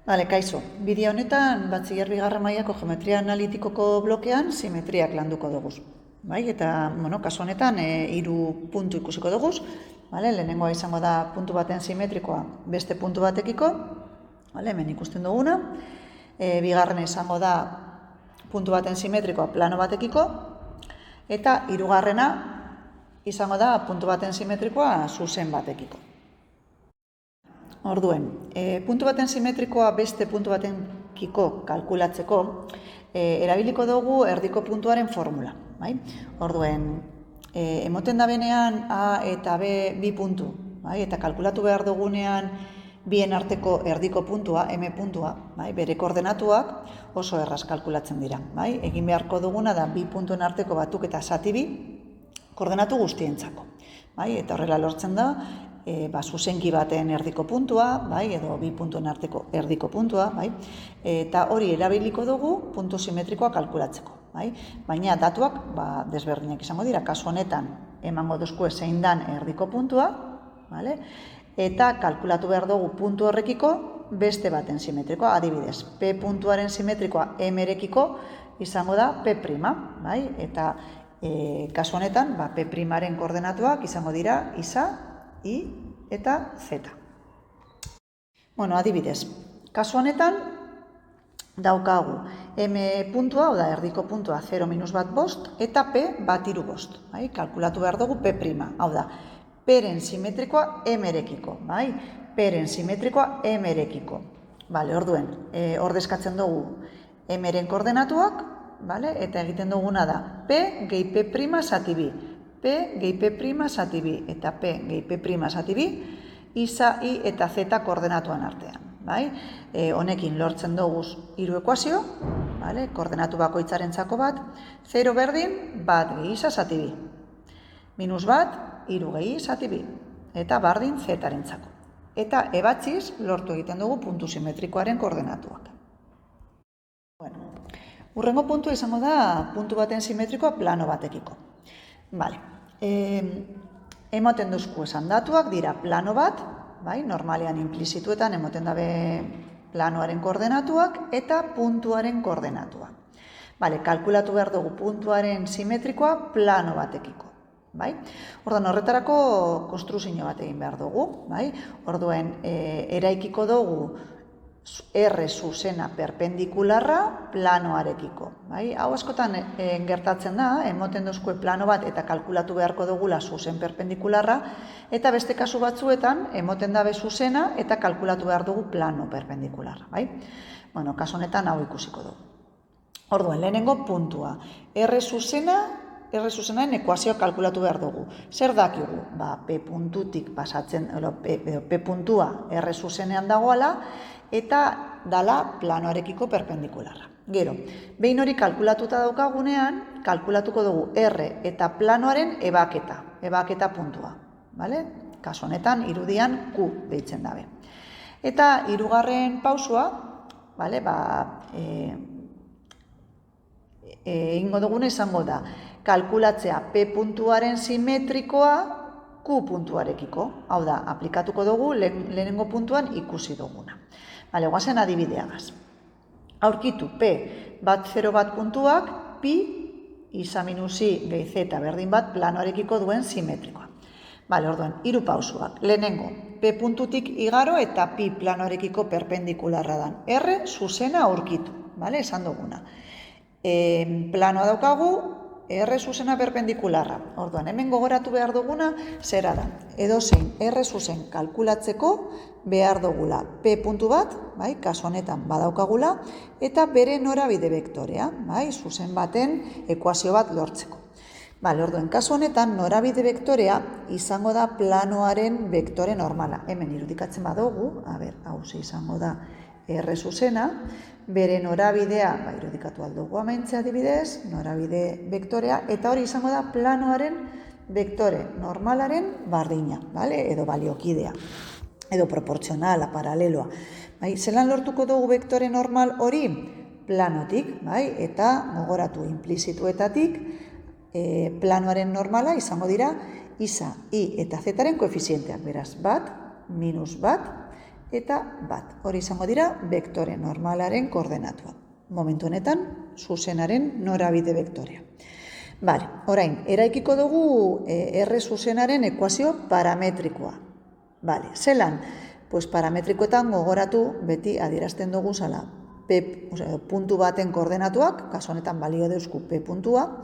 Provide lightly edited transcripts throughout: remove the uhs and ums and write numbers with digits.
Kaixo, bideo honetan batxiler bigarren mailako geometria analitikoko blokean simetriak landuko dugu. Eta, kasu honetan, 3 puntu ikusiko dugu. Lehenengoa izango da puntu baten simetrikoa beste puntu batekiko. Hemen ikusten duguna. Bigarren izango da puntu baten simetrikoa plano batekiko. Eta hirugarrena izango da puntu baten simetrikoa zuzen batekiko. Orduen, puntu baten simetrikoa beste puntu batenkiko kalkulatzeko, erabiliko dugu erdiko puntuaren formula. Orduen, emoten da benean A eta B bi puntu, eta kalkulatu behar dugunean bien arteko erdiko puntua, M puntua, bere koordenatuak oso erraz kalkulatzen dira. Egin beharko duguna da bi puntuen arteko batuk eta zati bi koordenatu guztientzako. Eta horrela lortzen da, zuzenki baten erdiko puntua, edo bi puntuen arteko erdiko puntua, eta hori erabiliko dugu puntu simetrikoa kalkulatzeko. Baina datuak desberdinak izango dira, kasu honetan emango duzkue zein dan erdiko puntua, eta kalkulatu behar dugu puntu horrekiko beste baten simetrikoa, adibidez, P puntuaren simetrikoa M-erekiko izango da P', eta kasu honetan P'-aren koordenatuak izango dira iza, I eta Z. Adibidez, kasu honetan daukagu M puntua, oda erdiko puntua 0-1 eta P bat 3 bost. Kalkulatu behar dugu P', hau da, P'ren simetrikoa M-erekiko. P'ren simetrikoa M-erekiko. Orduen, ordezkatzen dugu M-ren koordenatuak, eta egiten duguna da P gehi P' zati bi. P gehi P' zati bi eta P gehi P' zati bi, iza, I eta Z koordenatuan artean. Honekin lortzen dugu 3 ekuazio, koordenatu bakoitzarentzako bat, 0 berdin, bat gehi iza zati bi. Minus bat, 3 gehi zati bi, eta bardin Z-arentzako. Eta ebatziz lortu egiten dugu puntu simetrikoaren koordenatuak. Hurrengo puntua izango da puntu baten simetrikoa plano batekiko. Emoten duzku esan datuak dira plano bat, normalean implizituetan emoten dabe planoaren koordenatuak eta puntuaren koordenatuak. Kalkulatu behar dugu puntuaren simetrikoa plano batekiko. Orduan, horretarako konstruzio bat egin behar dugu. Orduen, eraikiko dugu R zuzena perpendikularra planoarekiko. Hau askotan gertatzen da, emoten duzkue plano bat eta kalkulatu beharko dugula zuzen perpendikularra, eta beste kasu batzuetan emoten dabe zuzena eta kalkulatu behar dugu plano perpendikularra. Kasu honetan hau ikusiko dugu. Orduen, lehenengo puntua. R zuzenaren ekuazioa kalkulatu behar dugu. Zer dakigu? P puntutik pasatzen, P puntua R zuzenean dagoala, eta dala planoarekiko perpendikularra. Gero, behin hori kalkulatuta daukagunean, kalkulatuko dugu R eta planoaren ebaketa puntua. Kasu honetan, irudian Q deitzen dabe. Eta hirugarren pausua, egingo duguna izango da, kalkulatzea P puntuaren simetrikoa Q puntuarekiko. Hau da, aplikatuko dugu lehenengo puntuan ikusi duguna. Guazen adibideagaz. Aurkitu P bat 0 bat puntuak, pi, iza minus I gehi Z berdin bat planoarekiko duen simetrikoa. Orduan, 3 pausuak. Lehenengo, P puntutik igaro eta pi planoarekiko perpendikularra dan. R zuzena aurkitu, esan duguna. Planoa daukagu, R zuzena perpendikularra. Orduan, hemen gogoratu behar duguna, zera da. Edozein R zuzen kalkulatzeko behar dugula P puntu bat, kasu honetan badaukagula, eta bere norabide vektorea, zuzen baten ekuazio bat lortzeko. Orduan, kasu honetan norabide vektorea izango da planoaren vektore normala. Hemen irudikatzen badugu, hau izango da R zuzena, bere norabidea, irudikatu aldugu amaitzea adibidez, norabide vektorea, eta hori izango da planoaren vektore normalaren bardina, edo baliokidea, edo proportzionala, paraleloa. Zelan lortuko dugu vektore normal hori? Planotik, eta gogoratu implizituetatik, planoaren normala izango dira iza, I eta Zaren koefizienteak, beraz, bat, minus bat, eta bat. Hori izango dira vektore normalaren koordenatuak. Momentu honetan, zuzenaren norabide vektorea. Bale, orain, eraikiko dugu R zuzenaren ekuazio parametrikoa. Bale, zelan? Pues parametrikoetan gogoratu beti adierazten dugu zala puntu baten koordenatuak, kasu honetan balio deuzku P puntua,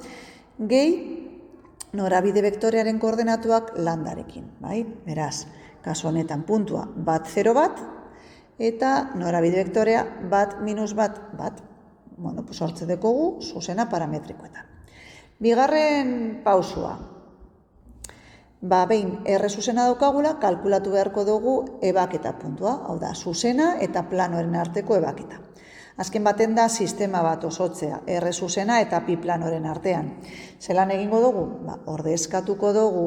gehi norabide vektorearen koordenatuak landarekin, bai? Beraz, kasu honetan puntua bat 0 bat, eta norabide vektorea bat minus bat bat. Bueno, pues hortze dekogu zuzena parametrikoetan. Bigarren pausua. Behin R zuzena daukagula, kalkulatu beharko dugu ebaketa puntua, hau da, zuzena eta planoren arteko ebaketa. Azken baten da sistema bat osotzea, R zuzena eta pi planoren artean. Zelan egingo dugu? Ordezkatuko dugu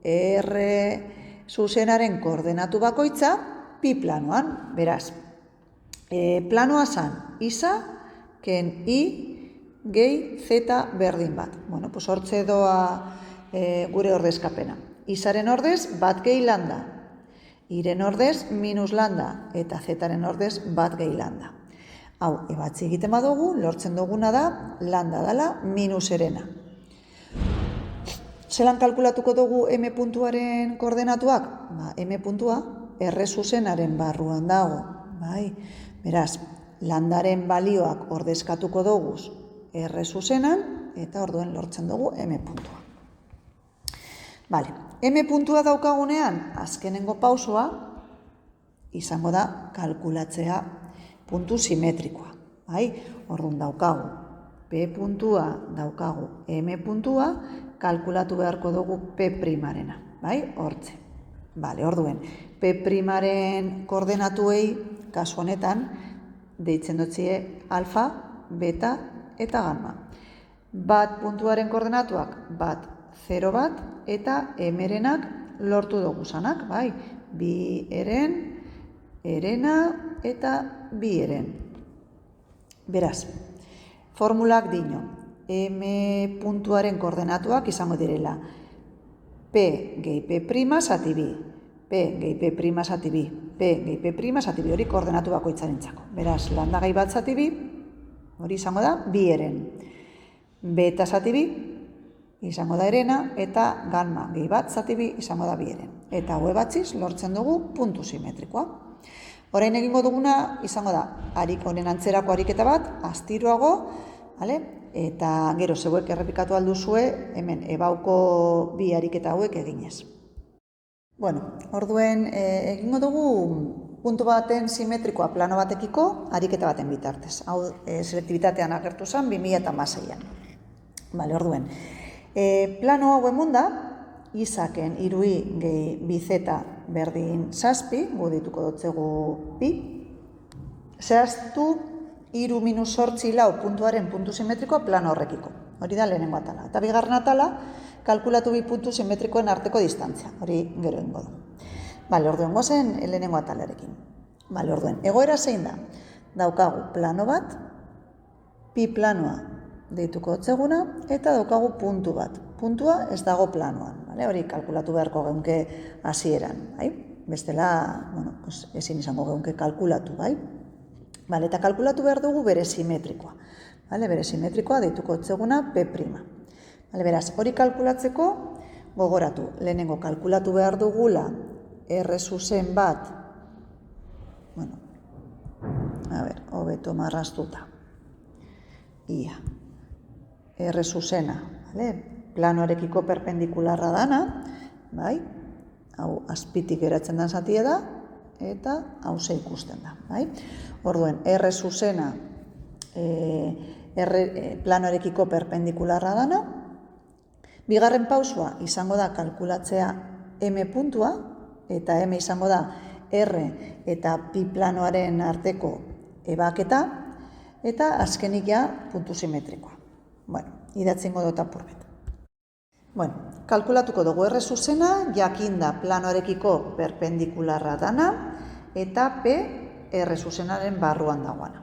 R zuzenaren koordenatu bakoitza pi planoan. Beraz, planoa zan, isa, ken i, gehi z berdin bat. Bueno, pues hortze doa gure ordezkapena. Isaren ordez bat gehi landa, iren ordez minus landa, eta zaren ordez bat gehi landa. Hau, ebatzi egiten badugu, lortzen duguna da, landa dela minus erena. Zelan kalkulatuko dugu M puntuaren koordenatuak? M puntua R zuzenaren barruan dago. Bai, beraz, landaren balioak ordezkatuko dugu R zuzenan, eta orduen lortzen dugu M puntua. Bale, M puntua daukagunean, azkenengo pausoa, izango da kalkulatzea puntu simetrikoa. Bai, orduan daukagu P puntua, daukagu M puntua, kalkulatu beharko dugu P primarena. Bai, hortze. Bale, orduen, P primaren koordenatuei, kasu honetan, deitzen dutzie alfa, beta eta gamma. Bat puntuaren koordenatuak, bat 0 bat, eta emerenak lortu dugu zanak, bai, bi eren, erena eta bi eren. Beraz, formulak dino, M puntuaren koordenatuak izango direla P gehi P prima zati bi, P gehi P prima zati bi, P gehi P prima zati bi, hori koordenatu bakoitzarentzako. Beraz, landa gehi bat zati bi, hori izango da bi eren. Beta zati bi, izango da erena, eta gamma gehi bat zati bi, izango da bi eren. Eta hau ebatziz, lortzen dugu puntu simetrikoa. Orain egingo duguna, izango da, honen antzerako ariketa bat, astiroago, eta gero zeuek errepikatu alduzue, hemen ebauko bi ariketa hauek eginez. Bueno, orduen egingo dugu puntu baten simetrikoa plano batekiko ariketa baten bitartez. Hau selektibitatean agertu zen 2016an. Bale, orduen. Plano hau emunda, izaken irui gehi bizeta berdin zazpi, gu dituko dotzegu pi, zehaztu iru minus sortzi lau puntuaren puntu simetrikoa plano horrekiko. Hori da lehenengo atala. Eta bigarren atala, kalkulatu bi puntu simetrikoen arteko distantzia. Hori gero ingo du. Bale, orduen gozen lehenengo atalarekin. Bale, orduen, egoera zein da? Daukagu plano bat, pi planoa deituko dotzeguna, eta daukagu puntu bat. Puntua ez dago planoan. Hori kalkulatu beharko geunke hasieran. Bestela, ezin izango geunke kalkulatu. Bale, eta kalkulatu behar dugu bere simetrikoa. Bere simetrikoa deituko dotzeguna P'. Beraz, hori kalkulatzeko gogoratu. Lehenengo kalkulatu behar dugula R zuzen bat, hobeto marraztuta. Ia. R zuzena, planoarekiko perpendikularra dana, hau azpitik geratzen den zatia da, eta hau ze ikusten da. Orduen, R zuzena planoarekiko perpendikularra dana, bigarren pausua izango da kalkulatzea M puntua, eta M izango da R eta pi planoaren arteko ebaketa, eta azkenik ja puntu simetrikoa. Idatzingo dut apurbet. Kalkulatuko dugu R zuzena, jakinda planoarekiko perpendikularra dana, eta P R zuzenaren barruan dagoana.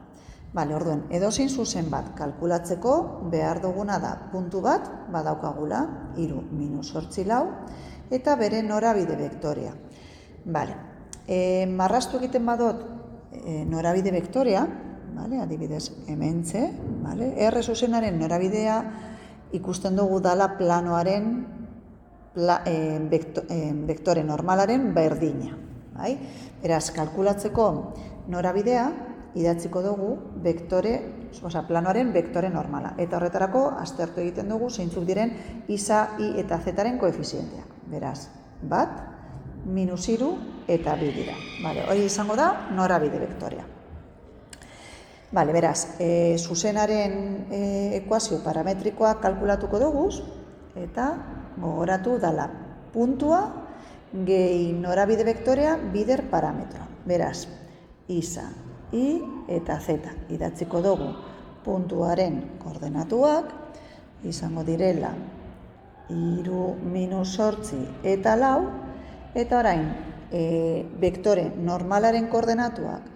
Orduen, edozein zuzen bat kalkulatzeko behar duguna da puntu bat, badaukagula, iru minus sortzi lau, eta bere norabide vektorea. Marrastu egiten badot norabide vektorea, adibidez hementxe, R zuzenaren norabidea ikusten dugu dala planoaren vektore normalaren berdina. Beraz, kalkulatzeko norabidea idatziko dugu planoaren vektore normala. Eta horretarako aztertu egiten dugu zeintzuk diren isa, i eta zaren koefizienteak. Beraz, bat, minus iru eta bi dira. Hori izango da norabide vektorea. Beraz, zuzenaren ekuazio parametrikoa kalkulatuko dugu eta gogoratu dala puntua gehi norabide vektorea bider parametroa. Beraz, isa, i eta z idatziko dugu puntuaren koordenatuak, izango direla iru minus sortzi eta lau, eta orain vektore normalaren koordenatuak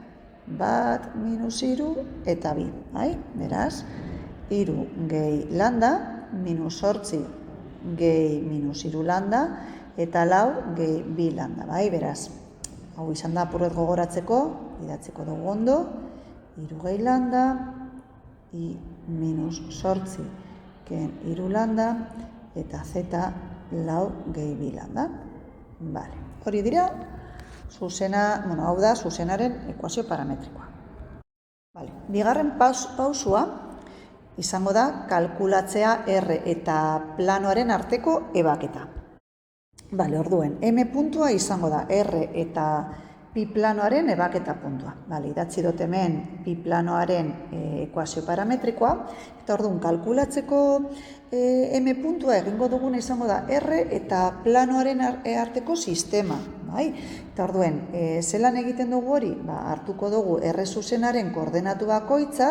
bat minus iru eta bi. Beraz, iru gehi lambda minus sortzi gehi minus iru lambda eta lau gehi bi lambda. Beraz, hau izan da apurret gogoratzeko, idatziko dugu ondo, iru gehi lambda, i minus sortzi gehi iru lambda, eta z lau gehi bi lambda. Hori dira, hau da zuzenaren ekuazio parametrikoa. Bigarren pausua izango da kalkulatzea R eta planoaren arteko ebaketa. Orduen, M puntua izango da R eta pi planoaren ebaketa puntua. Idatzi dut hemen pi planoaren ekuazio parametrikoa, eta orduan kalkulatzeko M puntua egingo duguna izango da R eta planoaren arteko sistema. Eta orduan, zelan egiten dugu hori? Hartuko dugu R zuzenaren koordenatu bakoitza,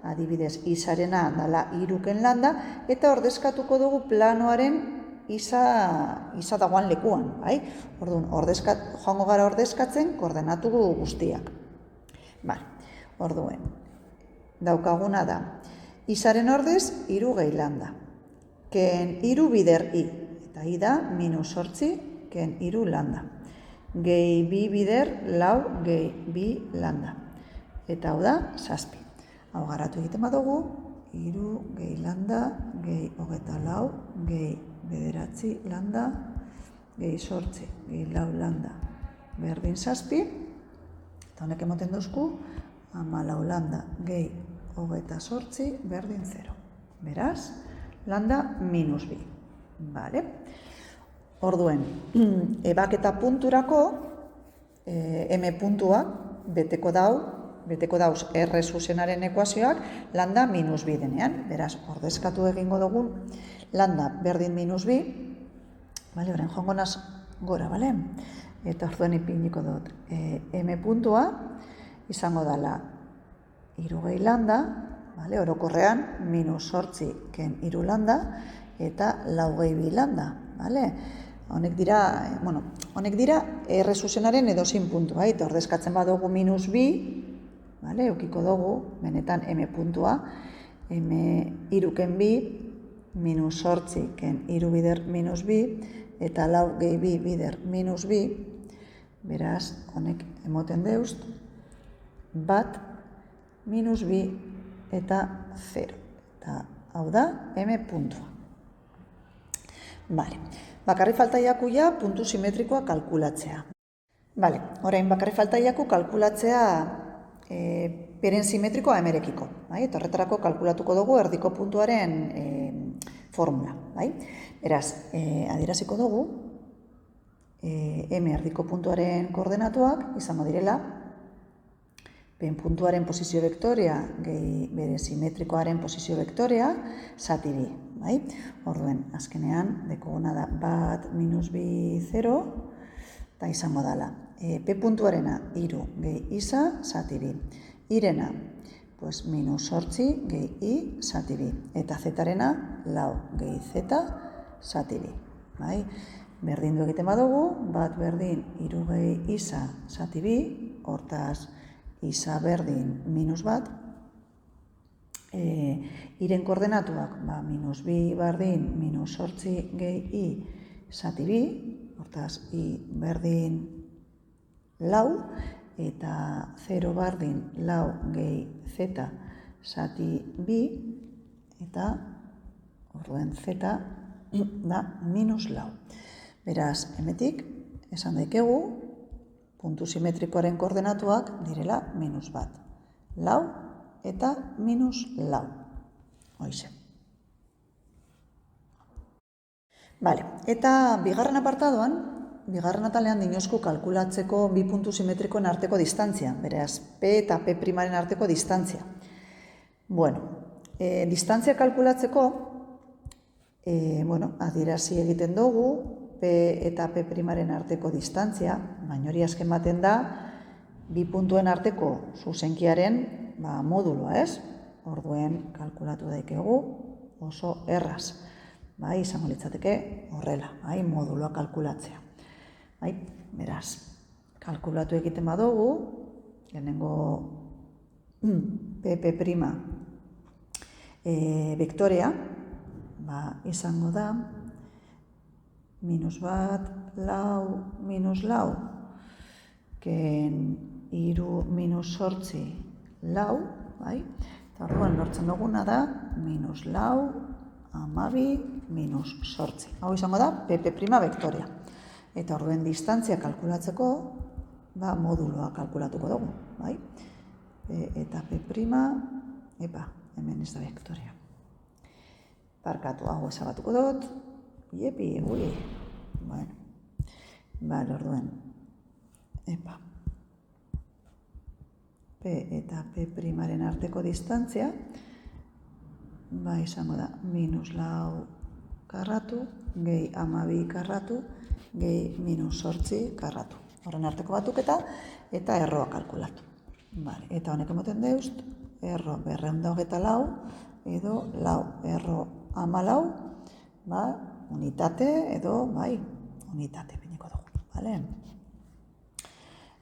adibidez isarena dala iruken lambda, eta ordezkatuko dugu planoaren isa dagoan lekuan. Orduan, joango gara ordezkatzen koordenatu guztiak. Orduan, daukaguna da, isaren ordez iru gehi lambda, ken iru bider i, eta i da minus sortzi ken iru lambda, gehi bi bider lau gehi bi lambda, eta hau da zazpi. Hau garatu egiten badugu, iru gehi lambda gehi hogeta lau gehi bederatzi lambda gehi sortzi gehi lau lambda berdin zazpi, eta honek emoten duzku, hamalau lambda gehi hogeta sortzi berdin 0. Beraz, lambda minus bi. Orduen, ebaketa punturako M puntua beteko dauz R zuzenaren ekuazioak lambda minus bi denean. Beraz, ordezkatu egingo dugu lambda berdin minus bi, horren joango naz gora, eta orduan ipiniko dut. M puntua izango dela iru gehi lambda, orokorrean minus sortzi ken iru lambda, eta lau gehi bi lambda. Honek dira R zuzenaren edozin puntua, eta ordezkatzen badugu minus bi, eukiko dugu, benetan M puntua, M iruken bi, minus sortzi ken iru bider minus bi, eta lau gehi bi bider minus bi, beraz, honek emoten deust, bat, minus bi, eta 0. Eta hau da, M puntua. Bakarri falta jakuia puntu simetrikoa kalkulatzea. Orain bakarri falta jaku kalkulatzea beren simetrikoa emerekiko. Eta horretarako kalkulatuko dugu erdiko puntuaren formula. Beraz, adieraziko dugu M erdiko puntuaren koordenatuak izango direla ben puntuaren posizio vektorea gehi bere simetrikoaren posizio vektorea zati bi. Orduen, azkenean, dekoguna da bat minus bi 0, eta izango dela. P puntuarena iru gehi isa zati bi. Irena, minus sortzi gehi i zati bi. Eta zetarena lau gehi zeta zati bi. Berdindu egiten badugu, bat berdin iru gehi isa zati bi, hortaz isa berdin minus bat, iren koordenatuak minus bi berdin minus sortzi gehi i zati bi, hortaz i berdin lau, eta 0 bardin lau gehi zeta zati bi, eta orduen zeta da minus lau. Beraz, hemetik, esan daikegu, puntu simetrikoaren koordenatuak direla minus bat. Lau eta minus lau. Hoize. Bale, eta bigarren apartadoan, bigarren atalean dinozku kalkulatzeko bi puntu simetrikoen arteko distantzia, beraz, P eta P' aren arteko distantzia. Bueno, distantzia kalkulatzeko, adierazi egiten dugu, P eta P' aren arteko distantzia, baina hori azken baten da, bi puntuen arteko zuzenkiaren moduloa, ez? Orduen kalkulatu daikegu oso erraz. Bai, izango litzateke horrela, bai, moduloa kalkulatzea. Bai, beraz, kalkulatu egiten badugu, lehenengo P' vektorea, izango da, minus bat, lau, minus lau, ken iru minus sortzi lau, bai, eta orduan lortzen duguna da, minus lau, amabi, minus sortzi. Hau izango da, P' vektorea. Eta orduen distantzia kalkulatzeko, moduloa kalkulatuko dugu, bai? Eta P', hemen ez da vektorea. Barkatu, hau ezabatuko dut, bueno, orduen, P eta P' aren arteko distantzia, izango da, minus lau karratu, gehi amabi karratu, gehi minus sortzi karratu. Horren arteko batuketa eta erroa kalkulatu. Eta honek emoten deust, erro 224 edo lau erro 14, unitate edo, unitate piniko dugu.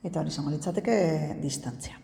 Eta hori izango litzateke distantzia.